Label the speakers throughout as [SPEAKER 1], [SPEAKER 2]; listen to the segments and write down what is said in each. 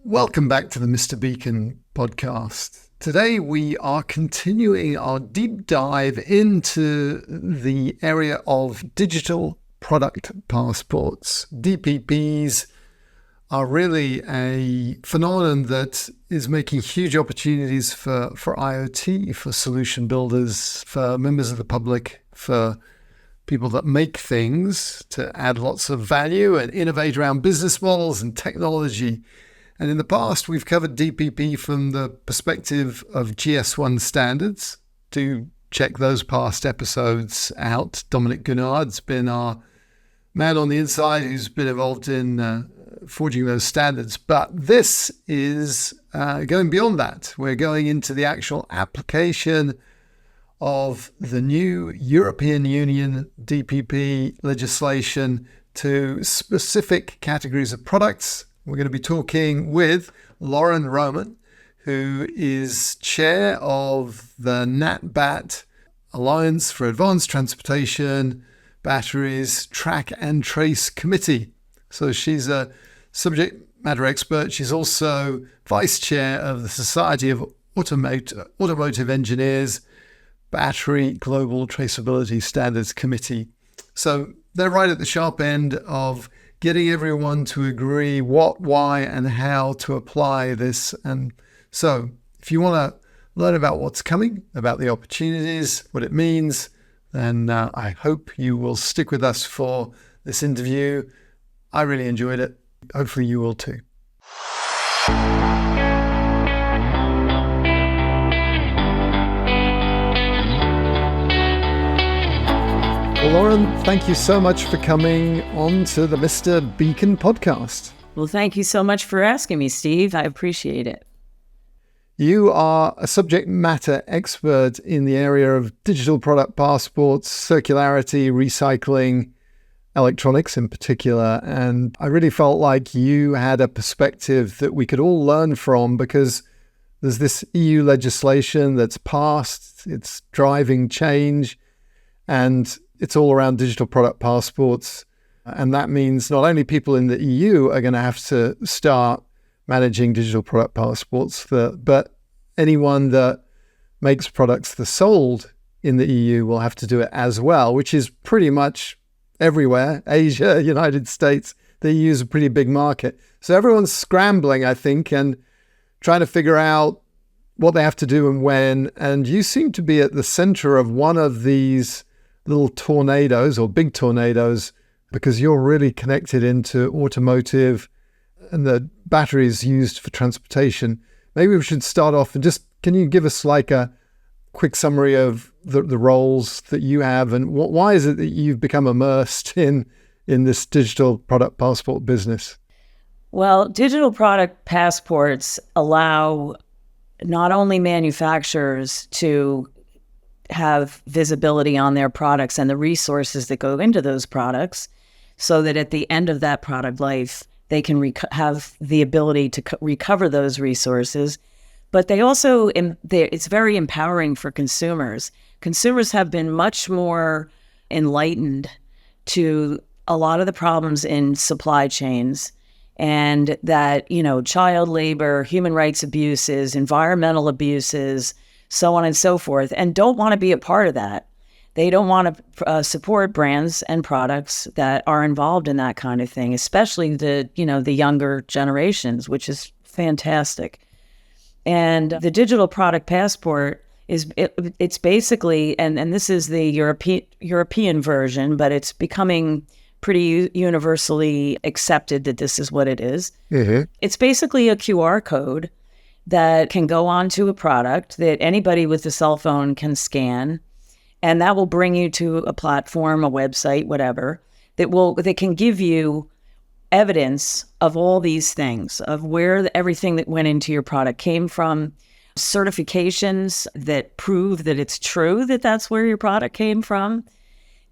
[SPEAKER 1] Welcome back to the Mr. Beacon podcast. Today we are continuing our deep dive into the area of digital product passports. DPPs are really a phenomenon that is making huge opportunities for IoT, for solution builders, for members of the public, for people that make things to add lots of value and innovate around business models and technology. And in the past, we've covered DPP from the perspective of GS1 standards. Do check those past episodes out. Dominic Gunnard's been our man on the inside who's been involved in forging those standards. But this is going beyond that. We're going into the actual application of the new European Union DPP legislation to specific categories of products. We're going to be talking with Lauren Roman, who is chair of the NatBat Alliance for Advanced Transportation Batteries Track and Trace Committee. So she's a subject matter expert. She's also vice chair of the Society of Automotive Engineers Battery Global Traceability Standards Committee. So they're right at the sharp end of getting everyone to agree what, why, and how to apply this. And so if you want to learn about what's coming, about the opportunities, what it means, then I hope you will stick with us for this interview. I really enjoyed it. Hopefully you will too. Well, Lauren, thank you so much for coming on to the Mr. Beacon podcast.
[SPEAKER 2] Well, thank you so much for asking me, Steve. I appreciate it.
[SPEAKER 1] You are a subject matter expert in the area of digital product passports, circularity, recycling, electronics in particular. And I really felt like you had a perspective that we could all learn from, because there's this EU legislation that's passed, it's driving change, and it's all around digital product passports. And that means not only people in the EU are going to have to start managing digital product passports, but anyone that makes products that are sold in the EU will have to do it as well, which is pretty much everywhere. Asia, United States, the EU is a pretty big market. So everyone's scrambling, I think, and trying to figure out what they have to do and when. And you seem to be at the center of one of these little tornadoes or big tornadoes, because you're really connected into automotive and the batteries used for transportation. Maybe we should start off and can you give us like a quick summary of the roles that you have, and why is it that you've become immersed in this digital product passport business?
[SPEAKER 2] Well, digital product passports allow not only manufacturers to have visibility on their products and the resources that go into those products, so that at the end of that product life, they can have the ability to recover those resources. But they also, it's very empowering for consumers. Consumers have been much more enlightened to a lot of the problems in supply chains, and that, child labor, human rights abuses, environmental abuses, so on and so forth, and don't want to be a part of that. They don't want to support brands and products that are involved in that kind of thing, especially the younger generations, which is fantastic. And the digital product passport it's basically, and this is the European version, but it's becoming pretty universally accepted that this is what it is. Mm-hmm. It's basically a QR code that can go onto a product that anybody with a cell phone can scan, and that will bring you to a platform, a website, whatever, that can give you evidence of all these things, of where everything that went into your product came from, certifications that prove that it's true that that's where your product came from,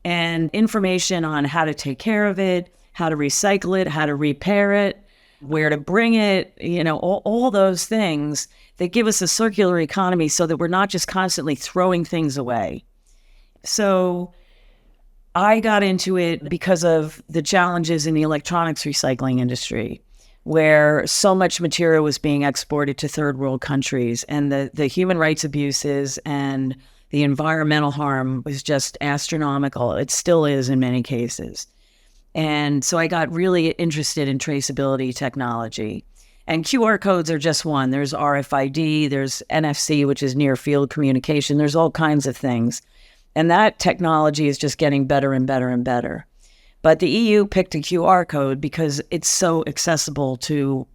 [SPEAKER 2] and information on how to take care of it, how to recycle it, how to repair it, where to bring it, all those things that give us a circular economy so that we're not just constantly throwing things away. So I got into it because of the challenges in the electronics recycling industry. where so much material was being exported to third world countries, and the human rights abuses and the environmental harm was just astronomical. It still is in many cases. And so I got really interested in traceability technology. And QR codes are just one. There's RFID, there's NFC, which is near field communication. There's all kinds of things. And that technology is just getting better and better and better. But the EU picked a QR code because it's so accessible to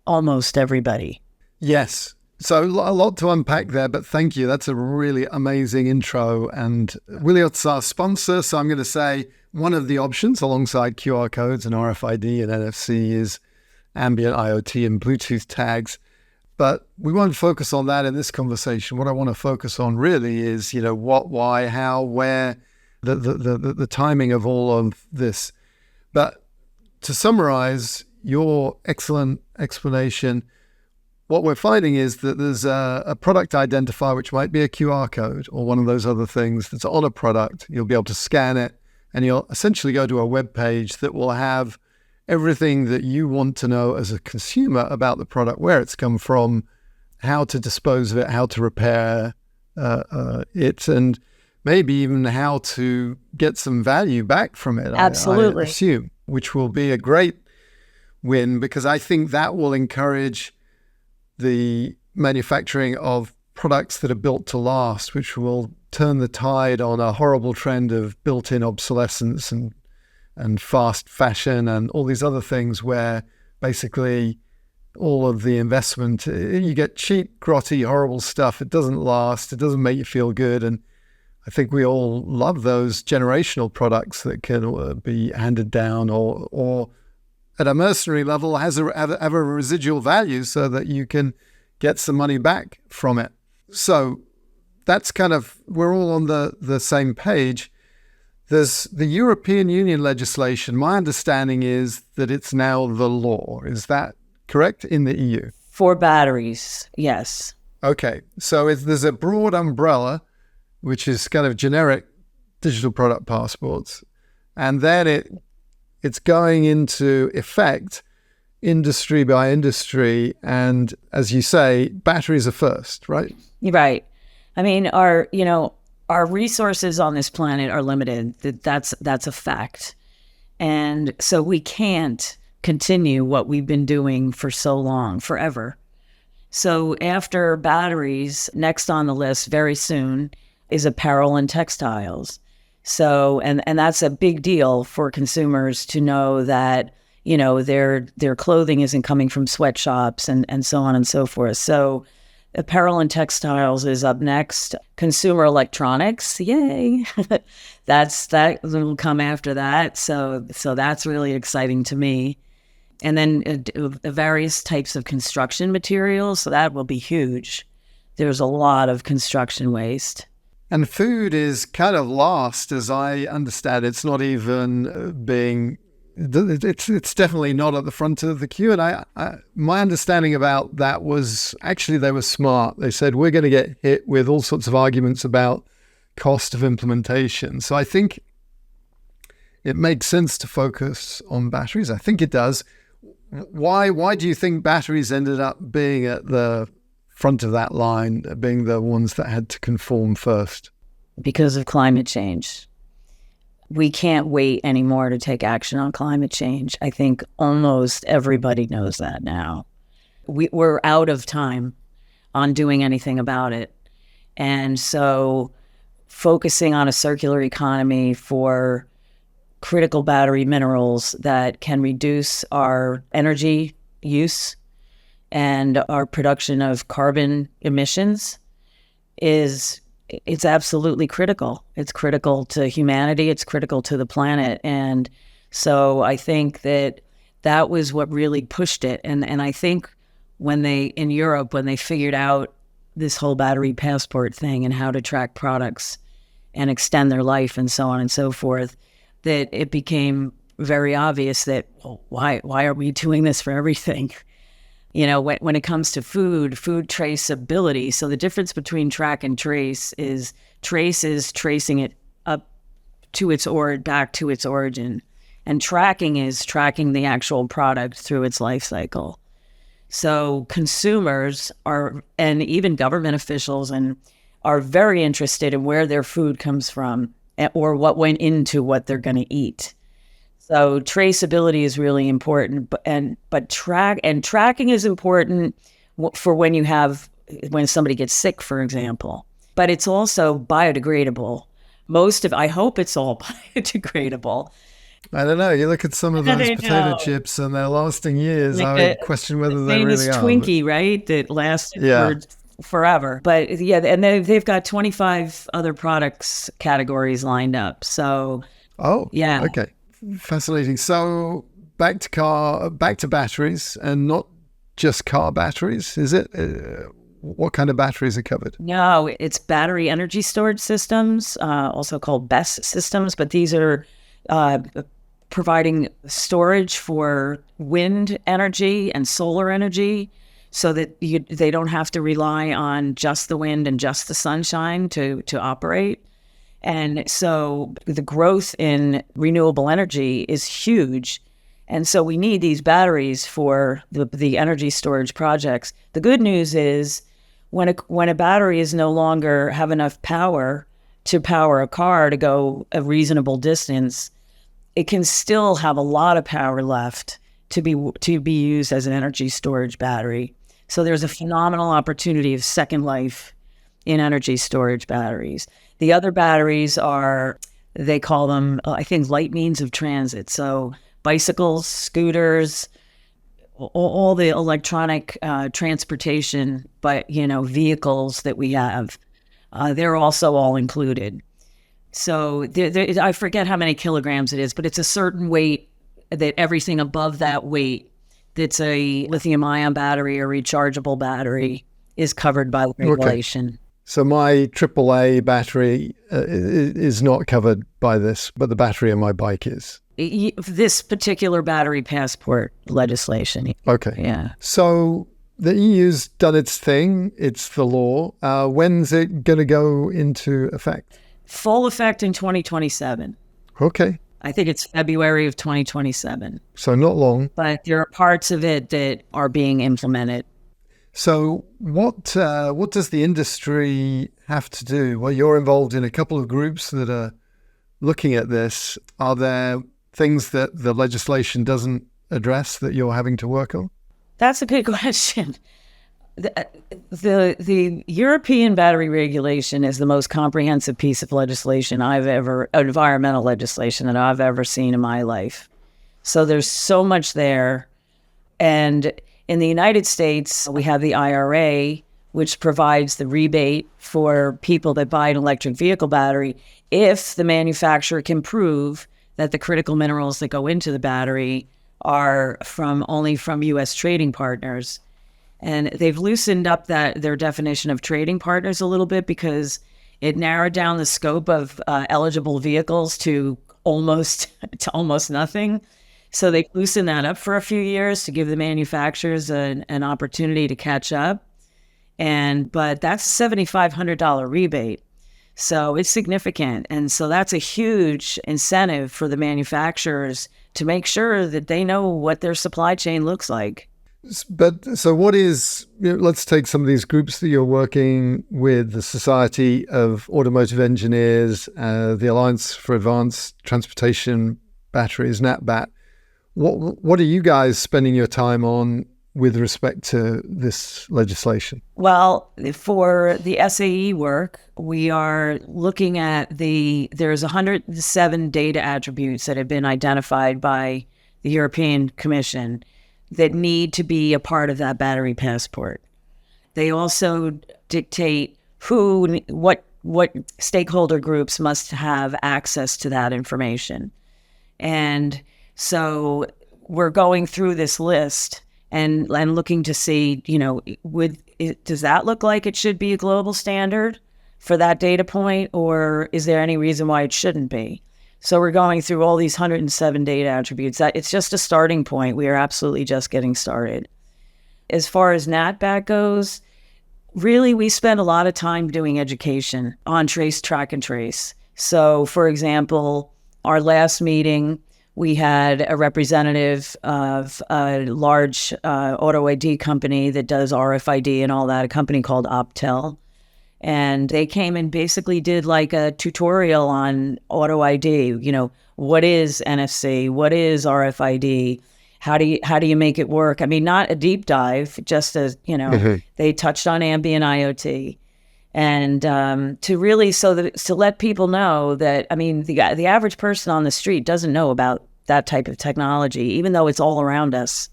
[SPEAKER 2] almost everybody.
[SPEAKER 1] Yes. So a lot to unpack there, but thank you. That's a really amazing intro. And Wiliot's our sponsor, so I'm going to say one of the options alongside QR codes and RFID and NFC is ambient IoT and Bluetooth tags. But we won't focus on that in this conversation. What I want to focus on really is, what, why, how, where, the timing of all of this. But to summarize your excellent explanation, what we're finding is that there's a product identifier, which might be a QR code or one of those other things that's on a product. You'll be able to scan it, and you'll essentially go to a web page that will have everything that you want to know as a consumer about the product, where it's come from, how to dispose of it, how to repair it, and maybe even how to get some value back from it.
[SPEAKER 2] Absolutely.
[SPEAKER 1] I assume, which will be a great win, because I think that will encourage the manufacturing of products that are built to last, which will turn the tide on a horrible trend of built-in obsolescence and fast fashion and all these other things where basically all of the investment, you get cheap, grotty, horrible stuff. It doesn't last. It doesn't make you feel good. And I think we all love those generational products that can be handed down or at a mercenary level have a residual value so that you can get some money back from it. So that's we're all on the same page. There's the European Union legislation. My understanding is that it's now the law. Is that correct in the EU?
[SPEAKER 2] For batteries, yes.
[SPEAKER 1] Okay. So there's a broad umbrella, which is kind of generic digital product passports. And then it's going into effect industry by industry. And as you say, batteries are first, right?
[SPEAKER 2] Right. I mean, our resources on this planet are limited. That's a fact. And so we can't continue what we've been doing for so long, forever. So after batteries, next on the list very soon is apparel and textiles. So, and that's a big deal for consumers to know that, their clothing isn't coming from sweatshops and so on and so forth. So apparel and textiles is up next. Consumer electronics, yay. that will come after that. So that's really exciting to me. And then the various types of construction materials, so that will be huge. There's a lot of construction waste.
[SPEAKER 1] And food is kind of last, as I understand. It's not even it's definitely not at the front of the queue. And my understanding about that was actually they were smart. They said, we're going to get hit with all sorts of arguments about cost of implementation. So I think it makes sense to focus on batteries. I think it does. Why do you think batteries ended up being at the front of that line, being the ones that had to conform first?
[SPEAKER 2] Because of climate change. We can't wait anymore to take action on climate change. I think almost everybody knows that now. We're out of time on doing anything about it. And so focusing on a circular economy for critical battery minerals that can reduce our energy use and our production of carbon emissions it's absolutely critical. It's critical to humanity. It's critical to the planet. And so I think that was what really pushed it. And I think in Europe, when they figured out this whole battery passport thing and how to track products and extend their life and so on and so forth, that it became very obvious that, well, why are we doing this for everything? When it comes to food traceability. So the difference between track and trace is tracing it up to back to its origin. And tracking is tracking the actual product through its life cycle. So consumers are, and even government officials, are very interested in where their food comes from or what went into what they're going to eat. So traceability is really important, but tracking is important for when somebody gets sick, for example. But it's also biodegradable. I hope it's all biodegradable.
[SPEAKER 1] I don't know. You look at some of those potato chips and they're lasting years.
[SPEAKER 2] Like
[SPEAKER 1] I question whether they really are.
[SPEAKER 2] Twinkie, right? That lasts for forever. But yeah, and they've got 25 other products categories lined up. So, yeah.
[SPEAKER 1] Okay. Fascinating. So back to batteries, and not just car batteries, is it? What kind of batteries are covered?
[SPEAKER 2] No, it's battery energy storage systems, also called BESS systems, but these are providing storage for wind energy and solar energy so that they don't have to rely on just the wind and just the sunshine to operate. And so the growth in renewable energy is huge. And so we need these batteries for the energy storage projects. The good news is when a battery is no longer have enough power to power a car to go a reasonable distance, it can still have a lot of power left to be used as an energy storage battery. So there's a phenomenal opportunity of second life in energy storage batteries. The other batteries are, they call them, I think, light means of transit. So bicycles, scooters, all the electronic transportation, but vehicles that we have, they're also all included. So I forget how many kilograms it is, but it's a certain weight that everything above that weight that's a lithium-ion battery or rechargeable battery is covered by regulation.
[SPEAKER 1] Okay. So my AAA battery is not covered by this, but the battery on my bike is.
[SPEAKER 2] This particular battery passport legislation.
[SPEAKER 1] Okay.
[SPEAKER 2] Yeah.
[SPEAKER 1] So the EU's done its thing. It's the law. When's it going to go into effect?
[SPEAKER 2] Full effect in 2027.
[SPEAKER 1] Okay.
[SPEAKER 2] I think it's February of 2027.
[SPEAKER 1] So not long.
[SPEAKER 2] But there are parts of it that are being implemented.
[SPEAKER 1] So what does the industry have to do? Well, you're involved in a couple of groups that are looking at this. Are there things that the legislation doesn't address that you're having to work on?
[SPEAKER 2] That's a good question. The European battery regulation is the most comprehensive piece of legislation environmental legislation that I've ever seen in my life. So there's so much there. And in the United States, we have the IRA, which provides the rebate for people that buy an electric vehicle battery if the manufacturer can prove that the critical minerals that go into the battery are only from U.S. trading partners. And they've loosened up their definition of trading partners a little bit because it narrowed down the scope of eligible vehicles to almost nothing. So they loosened that up for a few years to give the manufacturers an opportunity to catch up. But that's a $7,500 rebate. So it's significant. And so that's a huge incentive for the manufacturers to make sure that they know what their supply chain looks like.
[SPEAKER 1] But so let's take some of these groups that you're working with, the Society of Automotive Engineers, the Alliance for Advanced Transportation Batteries, NatBat. What are you guys spending your time on with respect to this legislation? Well,
[SPEAKER 2] for the SAE work, we are looking at there's 107 data attributes that have been identified by the European Commission that need to be a part of that battery passport. They also dictate what stakeholder groups must have access to that information. And so we're going through this list and looking to see, does that look like it should be a global standard for that data point, or is there any reason why it shouldn't be? So we're going through all these 107 data attributes. It's just a starting point. We are absolutely just getting started. As far as NatBat goes, really we spend a lot of time doing education on trace, track, and trace. So, for example, our last meeting we had a representative of a large auto ID company that does RFID and all that, a company called Optel. And they came and basically did like a tutorial on auto ID. You know, what is NFC? What is RFID? How do you make it work? I mean, not a deep dive, just as, you know, they touched on ambient IoT. And to really, to let people know that, I mean, the average person on the street doesn't know about that type of technology, even though it's all around us.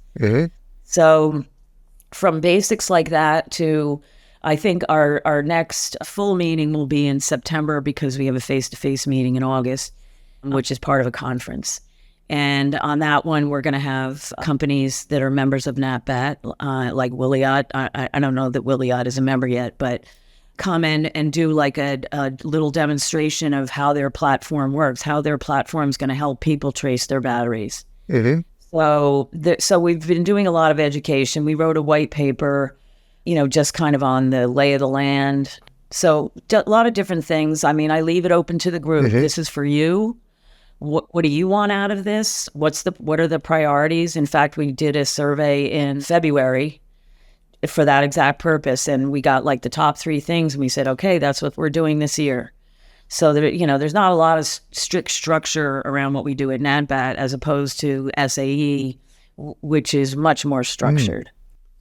[SPEAKER 2] So from basics like that to, I think our next full meeting will be in September, because we have a face-to-face meeting in August, which is part of a conference. And on that one, we're going to have companies that are members of NatBat, like Wiliot. I don't know that Wiliot is a member yet, but come in and do like a little demonstration of how their platform works, how their platform is going to help people trace their batteries. So we've been doing a lot of education. We wrote a white paper, you know, just kind of on the lay of the land. So a lot of different things. I mean, I leave it open to the group. This is for you. What do you want out of this? What are the priorities? In fact, we did a survey in February for that exact purpose, and we got like the top 3 things, and we said, okay, that's what we're doing this year. So that, you know, there's not a lot of strict structure around what we do at NatBat as opposed to SAE, which is much more structured.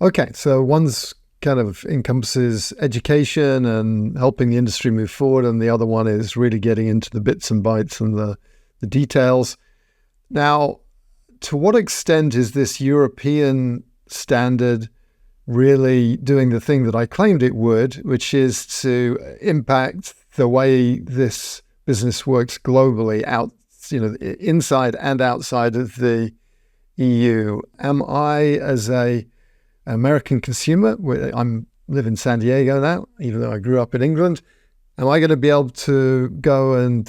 [SPEAKER 1] Okay, so one's kind of encompasses education and helping the industry move forward, and the other one is really getting into the bits and bytes and the details. Now, to what extent is this European standard really doing the thing that I claimed it would, which is to impact the way this business works globally, inside and outside of the EU? Am I, as a American consumer, I live in San Diego now, even though I grew up in England, am I going to be able to go and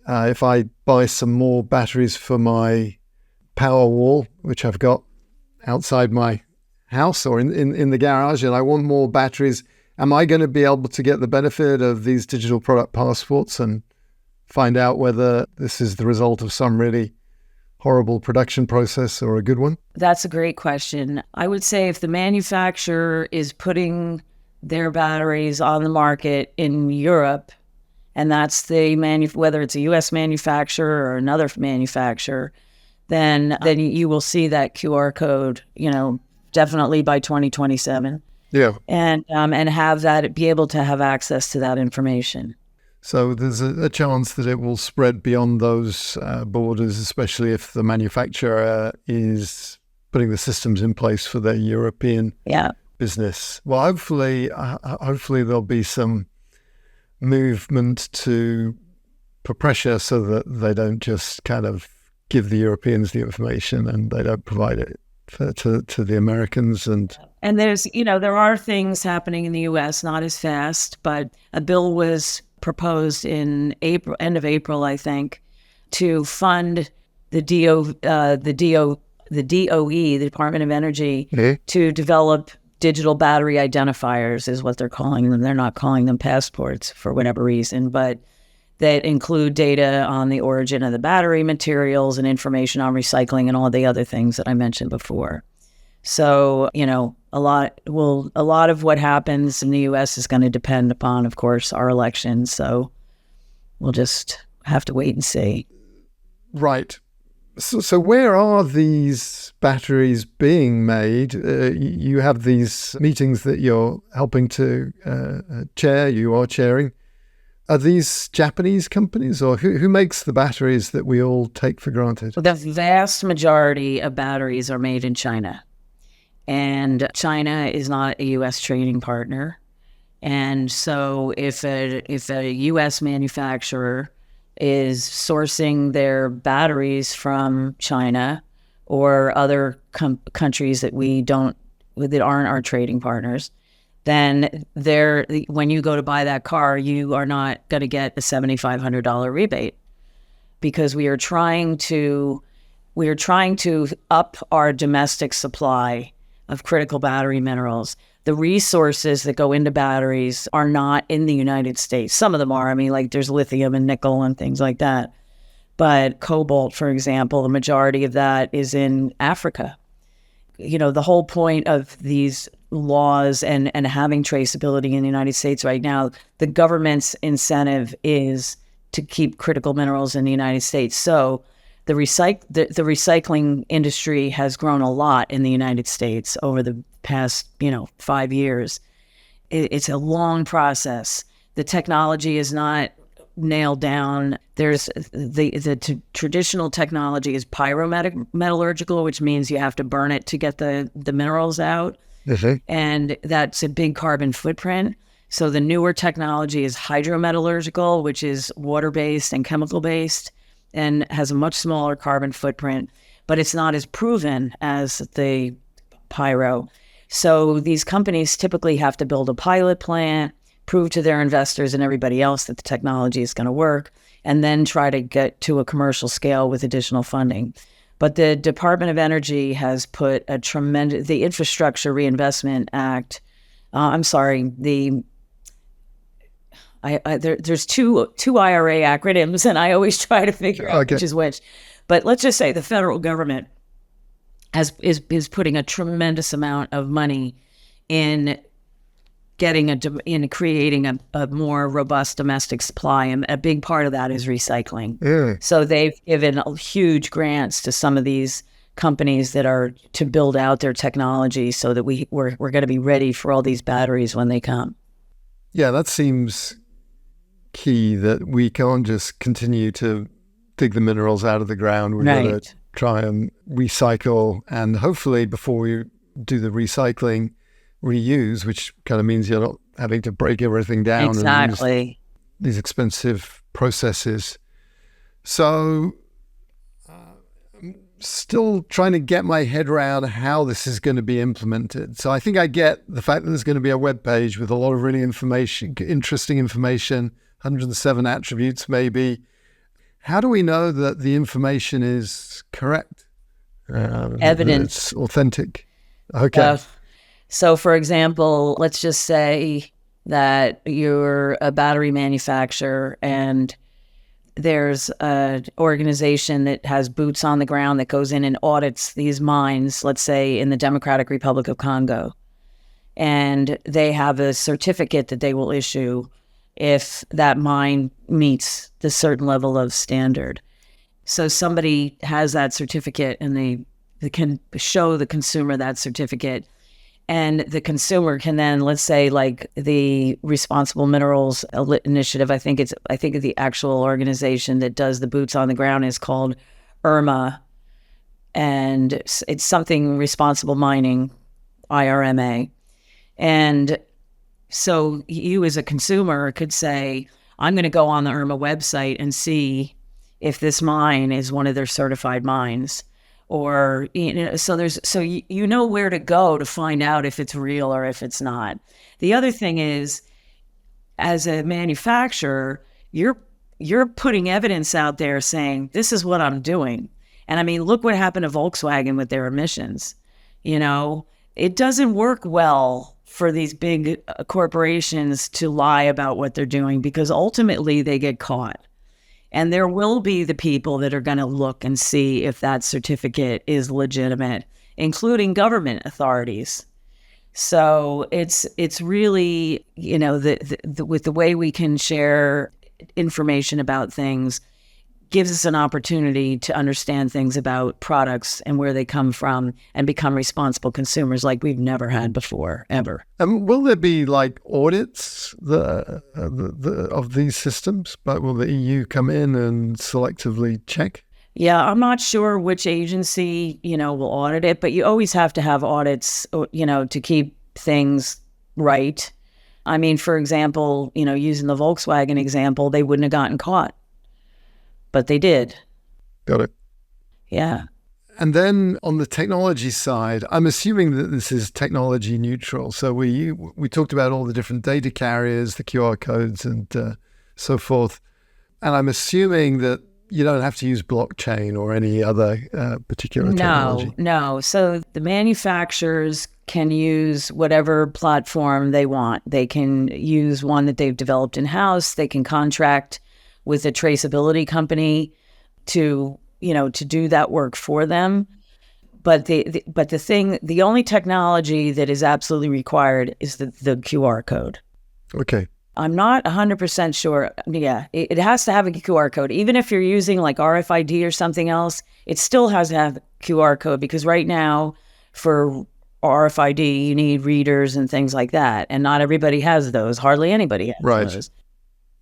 [SPEAKER 1] if I buy some more batteries for my power wall, which I've got outside my house or in the garage, and I want more batteries, am I going to be able to get the benefit of these digital product passports and find out whether this is the result of some really horrible production process or a good one?
[SPEAKER 2] That's a great question. I would say if the manufacturer is putting their batteries on the market in Europe, and that's whether it's a U.S. manufacturer or another manufacturer, then you will see that QR code, you know, definitely by 2027.
[SPEAKER 1] Yeah.
[SPEAKER 2] And have that, be able to have access to that information.
[SPEAKER 1] So there's a chance that it will spread beyond those borders, especially if the manufacturer is putting the systems in place for their European business. Well, hopefully there'll be some movement to put pressure so that they don't just kind of give the Europeans the information and they don't provide it to the Americans. And
[SPEAKER 2] there's, you know, there are things happening in the U.S., not as fast, but a bill was proposed in end of April, I think, to fund the DOE, the Department of Energy, to develop digital battery identifiers, is what they're calling them. They're not calling them passports for whatever reason, but that include data on the origin of the battery materials and information on recycling and all the other things that I mentioned before. So, you know, a lot of what happens in the U.S. is going to depend upon, of course, our elections. So we'll just have to wait and see.
[SPEAKER 1] Right. So where are these batteries being made? You have these meetings that you're helping to chair, you are chairing. Are these Japanese companies, or who makes the batteries that we all take for granted?
[SPEAKER 2] The vast majority of batteries are made in China. And China is not a U.S. trading partner. And so if a U.S. manufacturer is sourcing their batteries from China or other countries that that aren't our trading partners, then when you go to buy that car, you are not going to get a $7,500 rebate, because we are trying to up our domestic supply of critical battery minerals. The resources that go into batteries are not in the United States. Some of them are. I mean, like there's lithium and nickel and things like that. But cobalt, for example, the majority of that is in Africa. The whole point of these laws and having traceability in the United States right now, the government's incentive is to keep critical minerals in the United States. So the recycling industry has grown a lot in the United States over the past, 5 years. It's a long process. The technology is not nailed down. There's the traditional technology is pyrometallurgical, which means you have to burn it to get the minerals out.
[SPEAKER 1] Mm-hmm.
[SPEAKER 2] And that's a big carbon footprint. So the newer technology is hydrometallurgical, which is water-based and chemical-based and has a much smaller carbon footprint, but it's not as proven as the pyro. So these companies typically have to build a pilot plant, prove to their investors and everybody else that the technology is going to work, and then try to get to a commercial scale with additional funding. But the Department of Energy has put the Infrastructure Reinvestment Act, there's two IRA acronyms, and I always try to figure out which is which. But let's just say the federal government is putting a tremendous amount of money in creating a more robust domestic supply, and a big part of that is recycling.
[SPEAKER 1] Yeah.
[SPEAKER 2] So they've given huge grants to some of these companies that are to build out their technology so that we're going to be ready for all these batteries when they come.
[SPEAKER 1] Yeah, that seems key, that we can't just continue to dig the minerals out of the ground. We've got to try and recycle, and hopefully before we do the recycling, reuse, which kind of means you're not having to break everything down.
[SPEAKER 2] Exactly.
[SPEAKER 1] And use these expensive processes. So I'm still trying to get my head around how this is going to be implemented. So I think I get the fact that there's going to be a web page with a lot of really interesting information, 107 attributes maybe. How do we know that the information is correct?
[SPEAKER 2] Evidence.
[SPEAKER 1] It's authentic. Okay.
[SPEAKER 2] So, for example, let's just say that you're a battery manufacturer and there's an organization that has boots on the ground that goes in and audits these mines, let's say in the Democratic Republic of Congo. And they have a certificate that they will issue if that mine meets the certain level of standard. So somebody has that certificate and they can show the consumer that certificate. And the consumer can then, let's say, like the Responsible Minerals Initiative, I think the actual organization that does the boots on the ground is called IRMA, and it's something Responsible Mining, IRMA. And so you as a consumer could say, I'm going to go on the IRMA website and see if this mine is one of their certified mines. Or, so you know where to go to find out if it's real or if it's not. The other thing is, as a manufacturer, you're putting evidence out there saying, this is what I'm doing. And I mean, look what happened to Volkswagen with their emissions. It doesn't work well for these big corporations to lie about what they're doing, because ultimately they get caught. And there will be the people that are going to look and see if that certificate is legitimate, including government authorities. So it's really, with the way we can share information about things, gives us an opportunity to understand things about products and where they come from and become responsible consumers like we've never had before, ever.
[SPEAKER 1] And will there be like audits of these systems? But will the EU come in and selectively check?
[SPEAKER 2] Yeah, I'm not sure which agency, will audit it, but you always have to have audits, to keep things right. I mean, for example, using the Volkswagen example, they wouldn't have gotten caught. But they did.
[SPEAKER 1] Got it.
[SPEAKER 2] Yeah.
[SPEAKER 1] And then on the technology side, I'm assuming that this is technology neutral. So we talked about all the different data carriers, the QR codes and so forth. And I'm assuming that you don't have to use blockchain or any other particular technology.
[SPEAKER 2] No. So the manufacturers can use whatever platform they want. They can use one that they've developed in-house. They can contract with a traceability company to, to do that work for them. But the only technology that is absolutely required is the QR code.
[SPEAKER 1] Okay.
[SPEAKER 2] I'm not 100% sure. Yeah, it has to have a QR code. Even if you're using like RFID or something else, it still has to have a QR code, because right now for RFID, you need readers and things like that. And not everybody has those. Hardly anybody has those.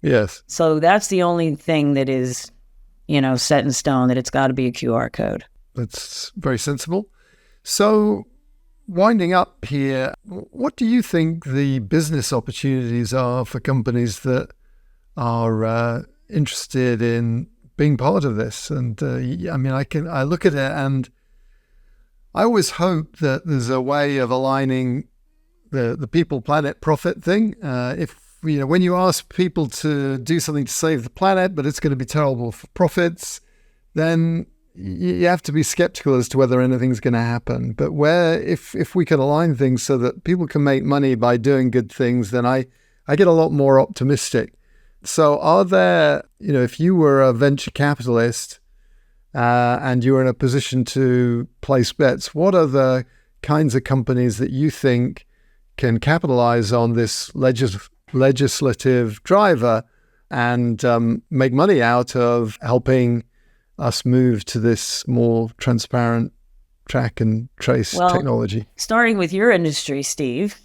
[SPEAKER 1] Yes.
[SPEAKER 2] So that's the only thing that is, set in stone, that it's got to be a QR code.
[SPEAKER 1] That's very sensible. So, winding up here, what do you think the business opportunities are for companies that are interested in being part of this? And I look at it and I always hope that there's a way of aligning the people, planet, profit thing. When you ask people to do something to save the planet, but it's going to be terrible for profits, then you have to be skeptical as to whether anything's going to happen. But if we can align things so that people can make money by doing good things, then I get a lot more optimistic. So are there, if you were a venture capitalist and you were in a position to place bets, what are the kinds of companies that you think can capitalize on this legislative driver and make money out of helping us move to this more transparent track and trace technology?
[SPEAKER 2] Starting with your industry, Steve,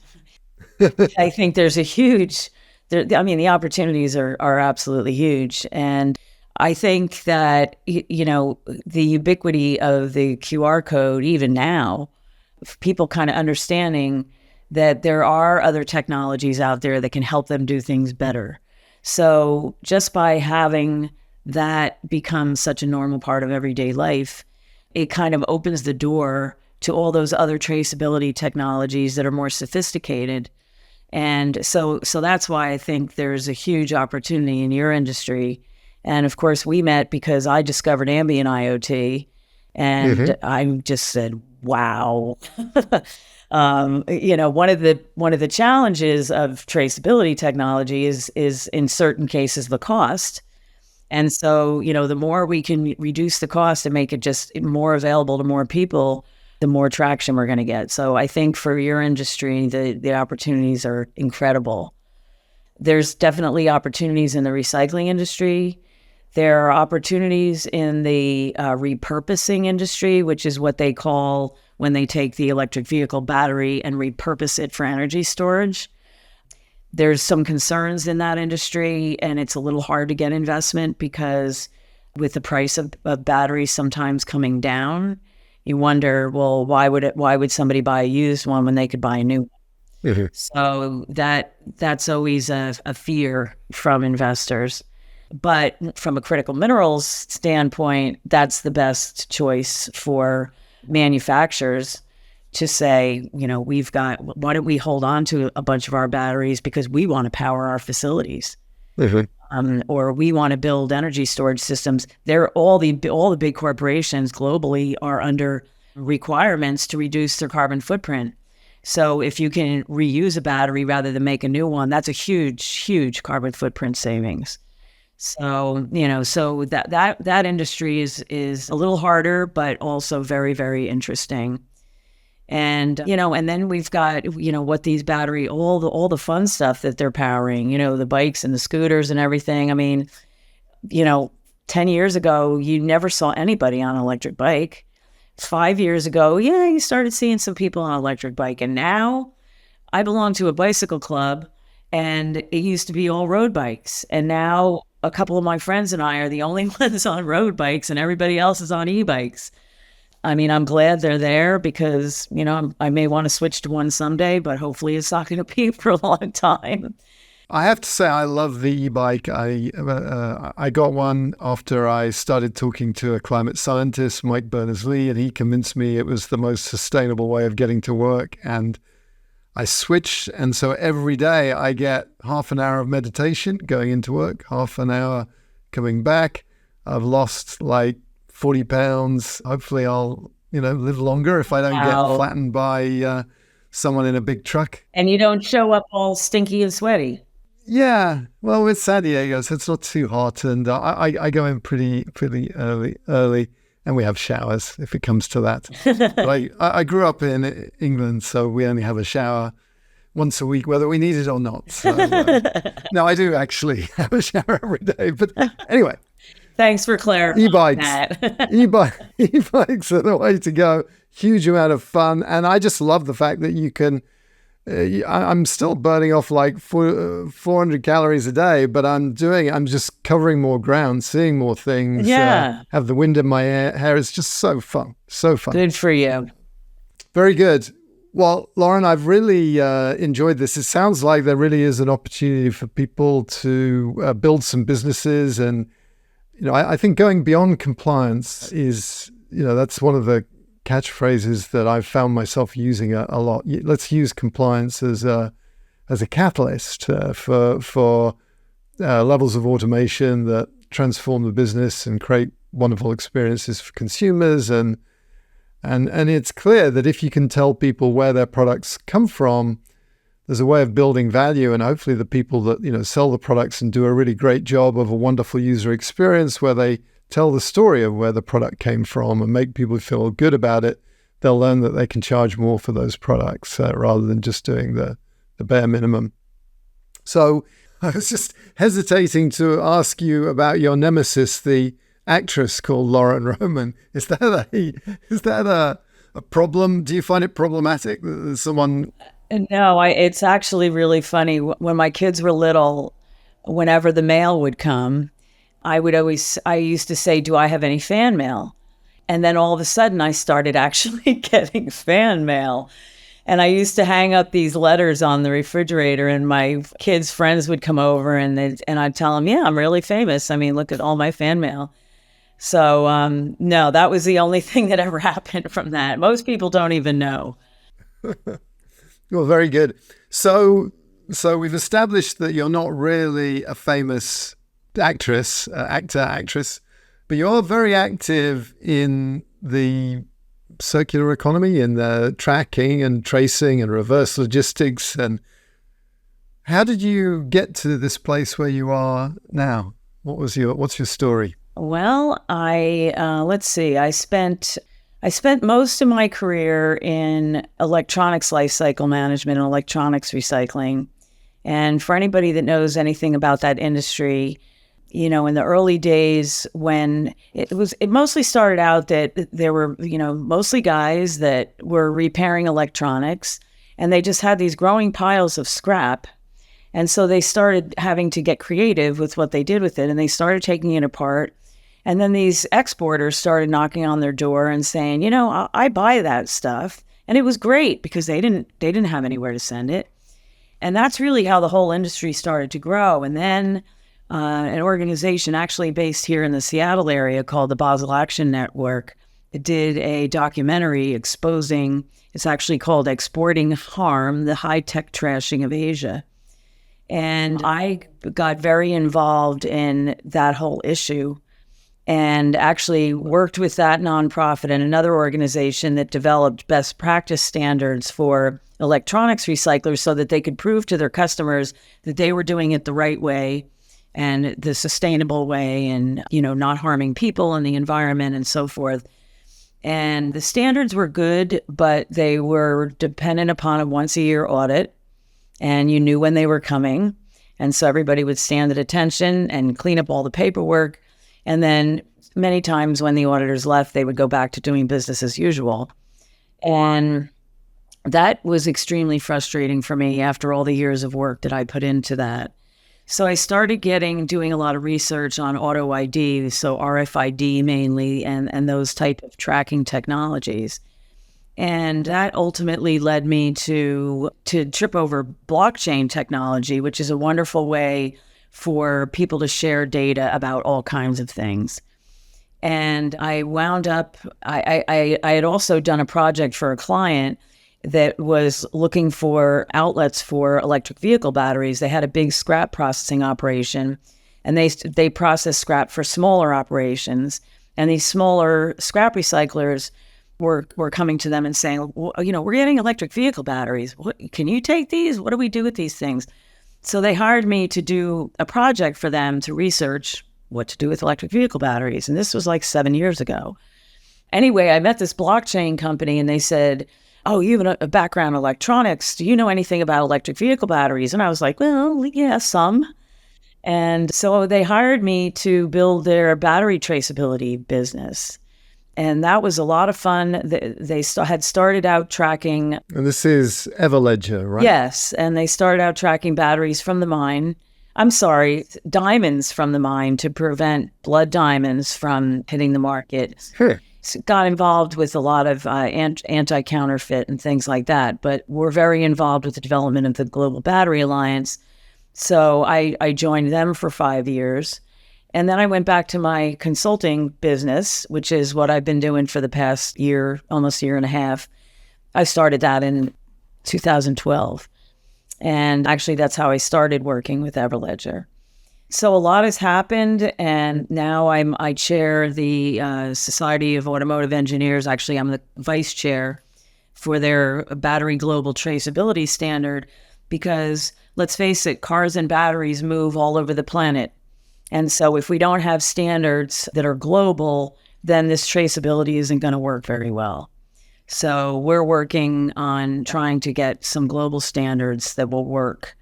[SPEAKER 2] I think there's the opportunities are absolutely huge. And I think that, the ubiquity of the QR code, even now, people kind of understanding that there are other technologies out there that can help them do things better. So just by having that becomes such a normal part of everyday life, it kind of opens the door to all those other traceability technologies that are more sophisticated. And so that's why I think there's a huge opportunity in your industry. And of course, we met because I discovered ambient IoT, and I just said, wow. One of the challenges of traceability technology is in certain cases the cost. And so, the more we can reduce the cost and make it just more available to more people, the more traction we're going to get. So I think for your industry, the opportunities are incredible. There's definitely opportunities in the recycling industry. There are opportunities in the repurposing industry, which is what they call when they take the electric vehicle battery and repurpose it for energy storage. There's some concerns in that industry, and it's a little hard to get investment because with the price of batteries sometimes coming down, you wonder, well, why would somebody buy a used one when they could buy a new one? So that's always a fear from investors. But from a critical minerals standpoint, that's the best choice for manufacturers to say, why don't we hold on to a bunch of our batteries because we want to power our facilities, or we want to build energy storage systems. All the big corporations globally are under requirements to reduce their carbon footprint. So if you can reuse a battery rather than make a new one, that's a huge, huge carbon footprint savings. So, so that industry is a little harder, but also very, very interesting. And, and then we've got, what these battery, all the fun stuff that they're powering, the bikes and the scooters and everything. I mean, 10 years ago, you never saw anybody on an electric bike. 5 years ago, you started seeing some people on an electric bike. And now I belong to a bicycle club, and it used to be all road bikes. And now a couple of my friends and I are the only ones on road bikes, and everybody else is on e-bikes. I mean, I'm glad they're there because, I may want to switch to one someday, but hopefully it's not going to be for a long time.
[SPEAKER 1] I have to say I love the e-bike. I got one after I started talking to a climate scientist, Mike Berners-Lee, and he convinced me it was the most sustainable way of getting to work. And I switched, and so every day I get half an hour of meditation going into work, half an hour coming back. I've lost like 40 pounds. Hopefully I'll, live longer if I don't get flattened by someone in a big truck.
[SPEAKER 2] And you don't show up all stinky and sweaty.
[SPEAKER 1] Yeah, well, with San Diego, so it's not too hot, and I go in pretty early, and we have showers if it comes to that. But I grew up in England, so we only have a shower once a week, whether we need it or not. So, no, I do actually have a shower every day. But anyway,
[SPEAKER 2] Thanks for clarifying that.
[SPEAKER 1] E-bikes are the way to go. Huge amount of fun, and I just love the fact that you can. I'm still burning off like 400 calories a day, but I'm just covering more ground, seeing more things.
[SPEAKER 2] Yeah.
[SPEAKER 1] Have the wind in my hair. It's just so fun. So fun.
[SPEAKER 2] Good for you.
[SPEAKER 1] Very good. Well, Lauren, I've really enjoyed this. It sounds like there really is an opportunity for people to build some businesses. And, I think going beyond compliance is, that's one of the catchphrases that I've found myself using a lot. Let's use compliance as a catalyst for levels of automation that transform the business and create wonderful experiences for consumers. And it's clear that if you can tell people where their products come from, there's a way of building value, and hopefully the people that sell the products and do a really great job of a wonderful user experience where they tell the story of where the product came from and make people feel good about it, they'll learn that they can charge more for those products rather than just doing the bare minimum. So I was just hesitating to ask you about your nemesis, the actress called Lauren Roman. Is that a problem? Do you find it problematic that someone...
[SPEAKER 2] No, it's actually really funny. When my kids were little, whenever the mail would come, I used to say, do I have any fan mail? And then all of a sudden I started actually getting fan mail. And I used to hang up these letters on the refrigerator, and my kids' friends would come over and I'd tell them, yeah, I'm really famous. I mean, look at all my fan mail. So no, that was the only thing that ever happened from that. Most people don't even know.
[SPEAKER 1] Well, very good. So we've established that you're not really a famous actress, but you're very active in the circular economy, in the tracking and tracing and reverse logistics. And how did you get to this place where you are now? What's your story?
[SPEAKER 2] Well, let's see. I spent most of my career in electronics lifecycle management and electronics recycling. And for anybody that knows anything about that industry, in the early days when it mostly started out that there were, mostly guys that were repairing electronics, and they just had these growing piles of scrap. And so they started having to get creative with what they did with it, and they started taking it apart. And then these exporters started knocking on their door and saying, I buy that stuff. And it was great because they didn't have anywhere to send it. And that's really how the whole industry started to grow. And then an organization actually based here in the Seattle area called the Basel Action Network did a documentary exposing, it's actually called Exporting Harm, the High-Tech Trashing of Asia. And I got very involved in that whole issue and actually worked with that nonprofit and another organization that developed best practice standards for electronics recyclers so that they could prove to their customers that they were doing it the right way and the sustainable way and, not harming people and the environment and so forth. And the standards were good, but they were dependent upon a once-a-year audit, and you knew when they were coming. And so everybody would stand at attention and clean up all the paperwork. And then many times when the auditors left, they would go back to doing business as usual. And that was extremely frustrating for me after all the years of work that I put into that. So I started doing a lot of research on auto ID, so RFID mainly, and those type of tracking technologies. And that ultimately led me to trip over blockchain technology, which is a wonderful way for people to share data about all kinds of things. And I wound up, I had also done a project for a client that was looking for outlets for electric vehicle batteries. They had a big scrap processing operation, and they processed scrap for smaller operations. And these smaller scrap recyclers were coming to them and saying, well, we're getting electric vehicle batteries. Can you take these? What do we do with these things? So they hired me to do a project for them to research what to do with electric vehicle batteries. And this was like 7 years ago. Anyway, I met this blockchain company and they said, oh, you have a background in electronics. Do you know anything about electric vehicle batteries? And I was like, well, yeah, some. And so they hired me to build their battery traceability business. And that was a lot of fun. They had started out tracking.
[SPEAKER 1] And this is Everledger, right?
[SPEAKER 2] Yes. And they started out tracking batteries from the mine. I'm sorry, diamonds from the mine to prevent blood diamonds from hitting the market.
[SPEAKER 1] Sure.
[SPEAKER 2] Got involved with a lot of anti-counterfeit and things like that. But we're very involved with the development of the Global Battery Alliance. So I joined them for 5 years. And then I went back to my consulting business, which is what I've been doing for the past year, almost year and a half. I started that in 2012. And actually, that's how I started working with Everledger. So a lot has happened, and now I chair the Society of Automotive Engineers. Actually, I'm the vice chair for their Battery Global Traceability Standard, because let's face it, cars and batteries move all over the planet. And so if we don't have standards that are global, then this traceability isn't going to work very well. So we're working on trying to get some global standards that will work.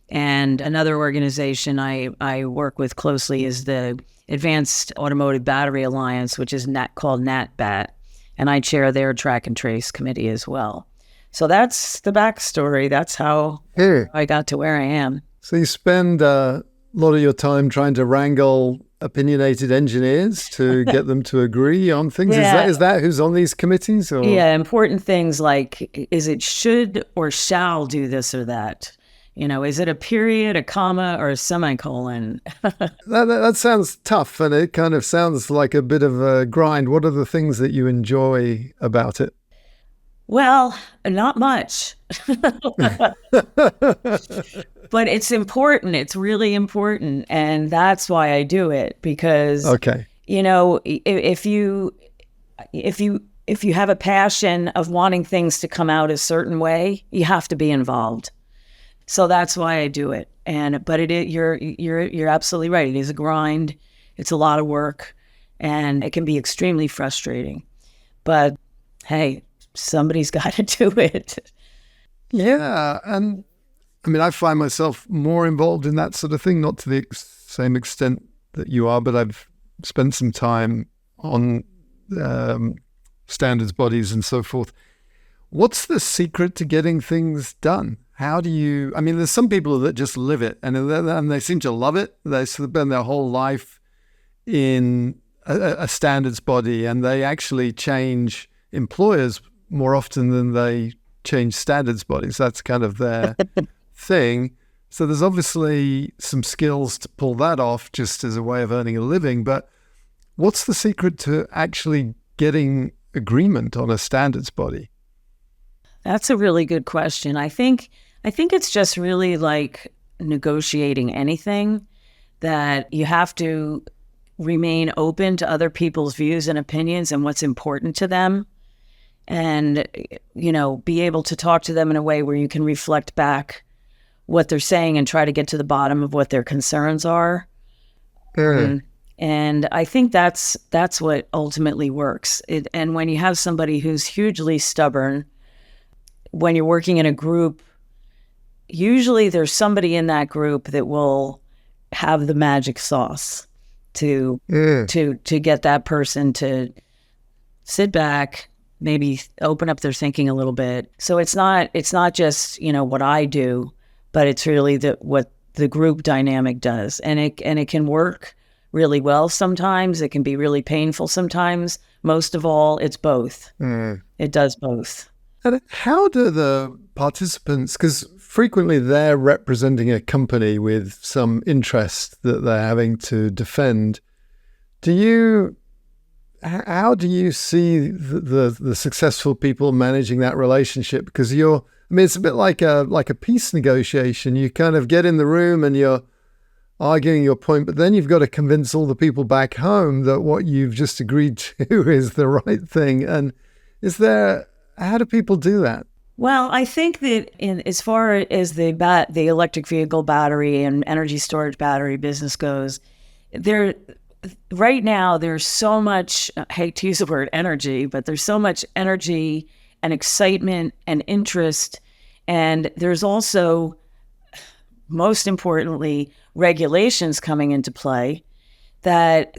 [SPEAKER 2] And another organization I work with closely is the Advanced Automotive Battery Alliance, which is called NatBat. And I chair their track and trace committee as well. So that's the backstory. That's how I got to where I am.
[SPEAKER 1] So you spend a lot of your time trying to wrangle opinionated engineers to get them to agree on things.
[SPEAKER 2] Yeah.
[SPEAKER 1] Is that who's on these committees? Or?
[SPEAKER 2] Yeah, important things like, is it should or shall do this or that? You know, is it a period, a comma, or a semicolon?
[SPEAKER 1] That sounds tough, and it kind of sounds like a bit of a grind. What are the things that you enjoy about it?
[SPEAKER 2] Well, not much. But it's important. It's really important. And that's why I do it, because, you know, if you have a passion of wanting things to come out a certain way, you have to be involved. So that's why I do it. But you're absolutely right. It is a grind. It's a lot of work, and it can be extremely frustrating. But hey, somebody's got to do it.
[SPEAKER 1] Yeah, and I mean, I find myself more involved in that sort of thing, not to the same extent that you are, but I've spent some time on standards bodies and so forth. What's the secret to getting things done? How do you, I mean, there's some people that just live it and they seem to love it. They spend their whole life in a standards body, and they actually change employers more often than they change standards bodies. That's kind of their thing. So there's obviously some skills to pull that off just as a way of earning a living. But what's the secret to actually getting agreement on a standards body?
[SPEAKER 2] That's a really good question. I think it's just really like negotiating anything, that you have to remain open to other people's views and opinions and what's important to them. And, you know, be able to talk to them in a way where you can reflect back what they're saying and try to get to the bottom of what their concerns are. And I think that's what ultimately works. And when you have somebody who's hugely stubborn, when you're working in a group, usually there's somebody in that group that will have the magic sauce to get that person to sit back, maybe open up their thinking a little bit. So it's not just, you know, what I do, but it's really what the group dynamic does. And it can work really well sometimes. It can be really painful sometimes. Most of all, it's both. It does both.
[SPEAKER 1] And how do the participants, because frequently they're representing a company with some interest that they're having to defend, how do you see the successful people managing that relationship? Because it's a bit like a peace negotiation. You kind of get in the room and you're arguing your point, but then you've got to convince all the people back home that what you've just agreed to is the right thing. And how do people do that?
[SPEAKER 2] Well, I think that in as far as the electric vehicle battery and energy storage battery business goes, there right now there's so much, I hate to use the word energy, but there's so much energy and excitement and interest, and there's also, most importantly, regulations coming into play that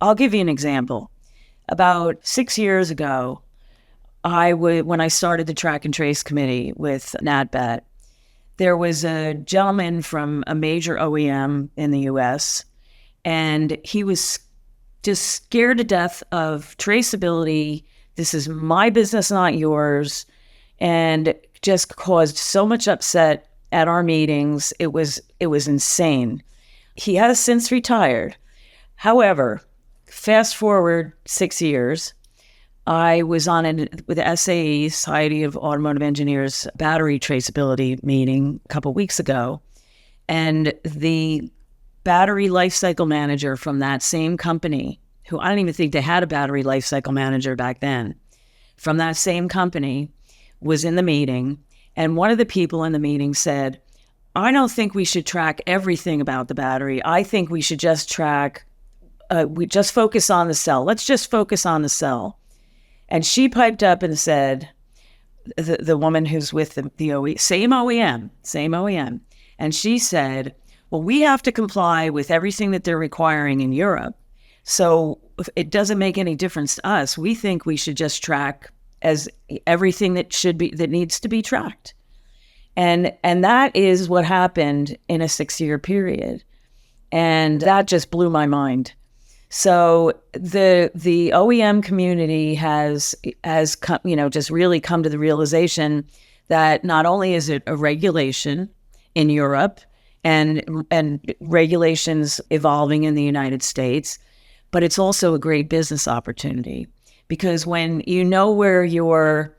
[SPEAKER 2] I'll give you an example. About 6 years ago, when I started the track and trace committee with NatBet, there was a gentleman from a major OEM in the US, and he was just scared to death of traceability. This is my business, not yours. And just caused so much upset at our meetings. It was insane. He has since retired. However, fast forward 6 years, I was with the SAE, Society of Automotive Engineers, battery traceability meeting a couple weeks ago. And the battery lifecycle manager from that same company, who I don't even think they had a battery lifecycle manager back then, from that same company was in the meeting. And one of the people in the meeting said, I don't think we should track everything about the battery. I think we should just we just focus on the cell. Let's just focus on the cell. And she piped up and said, the woman who's with the same OEM. And she said, well, we have to comply with everything that they're requiring in Europe. So it doesn't make any difference to us. We think we should just track as everything that needs to be tracked. And that is what happened in a 6-year period. And that just blew my mind. So the OEM community has come, just really come to the realization that not only is it a regulation in Europe and regulations evolving in the United States, but it's also a great business opportunity, because when you know where your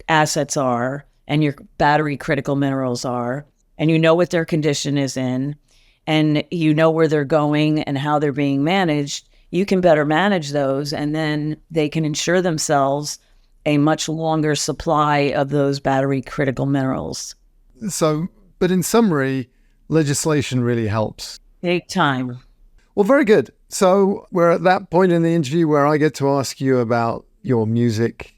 [SPEAKER 2] assets are and your battery critical minerals are, and you know what their condition is in, and you know where they're going and how they're being managed, you can better manage those, and then they can ensure themselves a much longer supply of those battery critical minerals.
[SPEAKER 1] So, but in summary, legislation really helps.
[SPEAKER 2] Big time.
[SPEAKER 1] Well, very good. So we're at that point in the interview where I get to ask you about your music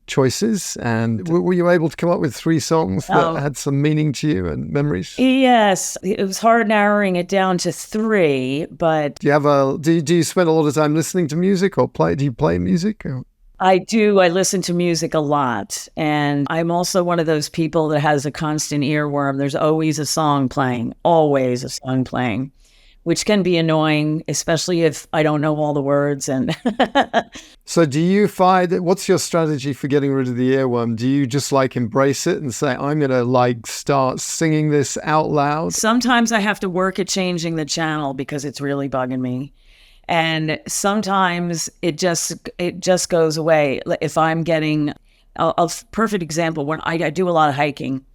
[SPEAKER 1] choices. And were you able to come up with 3 songs that had some meaning to you and memories?
[SPEAKER 2] Yes, it was hard narrowing it down to 3, but...
[SPEAKER 1] Do you spend a lot of time listening to music, or do you play music? Or?
[SPEAKER 2] I do. I listen to music a lot. And I'm also one of those people that has a constant earworm. There's always a song playing, which can be annoying, especially if I don't know all the words. And
[SPEAKER 1] So do you find, what's your strategy for getting rid of the earworm? Do you just embrace it and say, I'm going to start singing this out loud?
[SPEAKER 2] Sometimes I have to work at changing the channel because it's really bugging me. And sometimes it just goes away. If I'm getting a perfect example, when I do a lot of hiking,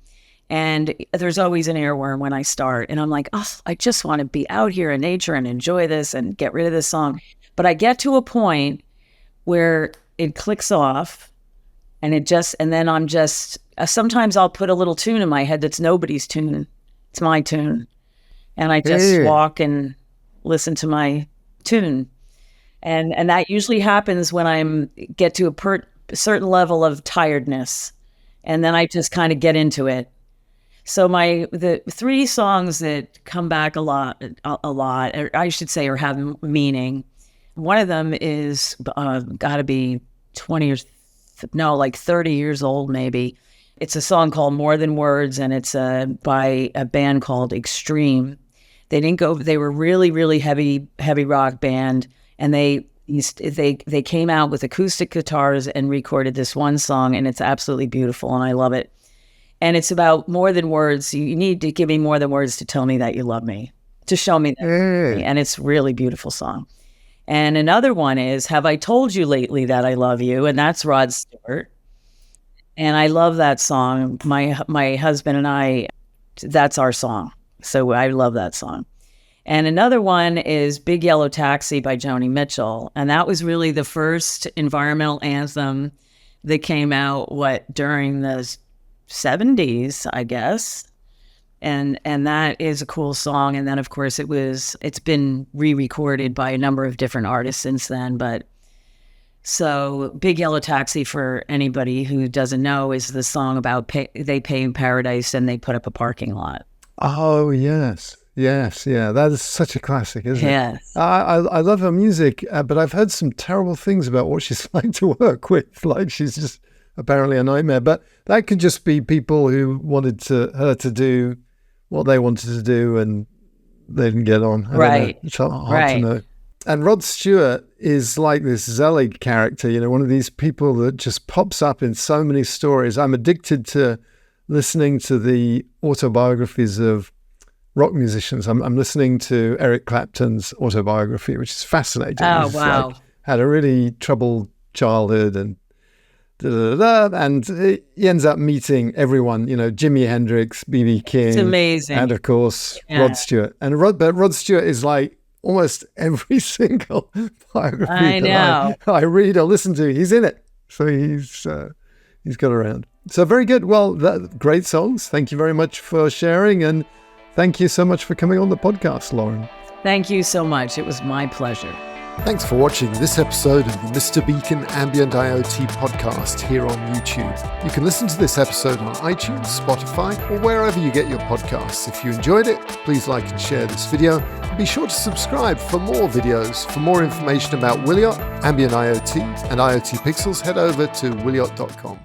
[SPEAKER 2] and there's always an earworm when I start, and I'm like, oh, I just want to be out here in nature and enjoy this and get rid of this song. But I get to a point where it clicks off, and then I'm just, sometimes I'll put a little tune in my head that's nobody's tune. It's my tune. And I just walk and listen to my tune. And that usually happens when I get to a certain level of tiredness. And then I just kind of get into it. So the 3 songs that come back a lot, or I should say, or have meaning. One of them is got to be 30 years old, maybe. It's a song called More Than Words, and it's by a band called Extreme. They were really, really heavy rock band, and they came out with acoustic guitars and recorded this one song, and it's absolutely beautiful, and I love it. And it's about more than words. You need to give me more than words to tell me that you love me, to show me that. And it's a really beautiful song. And another one is Have I Told You Lately That I Love You? And that's Rod Stewart. And I love that song. My husband and I, that's our song. So I love that song. And another one is Big Yellow Taxi by Joni Mitchell. And that was really the first environmental anthem that came out, during the 70s, I guess. And that is a cool song. And then, of course, it's been re-recorded by a number of different artists since then. But so Big Yellow Taxi, for anybody who doesn't know, is the song about they pay in paradise and they put up a parking lot.
[SPEAKER 1] Oh, yes. Yes, yeah. That is such a classic, isn't it?
[SPEAKER 2] Yes.
[SPEAKER 1] I love her music, but I've heard some terrible things about what she's like to work with. Like, she's just apparently a nightmare. But that could just be people who wanted her to do what they wanted to do and they didn't get on.
[SPEAKER 2] Right.
[SPEAKER 1] It's hard to know. And Rod Stewart is like this Zelig character, one of these people that just pops up in so many stories. I'm addicted to listening to the autobiographies of rock musicians. I'm listening to Eric Clapton's autobiography, which is fascinating.
[SPEAKER 2] Oh, wow.
[SPEAKER 1] Had a really troubled childhood and and he ends up meeting everyone, Jimi Hendrix, B.B. King.
[SPEAKER 2] It's amazing.
[SPEAKER 1] And of course, Rod Stewart. But Rod Stewart is like almost every single biography that I read or listen to. He's in it. So he's got around. So very good. Well, great songs. Thank you very much for sharing. And thank you so much for coming on the podcast, Lauren.
[SPEAKER 2] Thank you so much. It was my pleasure.
[SPEAKER 1] Thanks for watching this episode of the Mr. Beacon Ambient IoT podcast here on YouTube. You can listen to this episode on iTunes, Spotify, or wherever you get your podcasts. If you enjoyed it, please like and share this video. And be sure to subscribe for more videos. For more information about Wiliot, Ambient IoT, and IoT Pixels, head over to wiliot.com.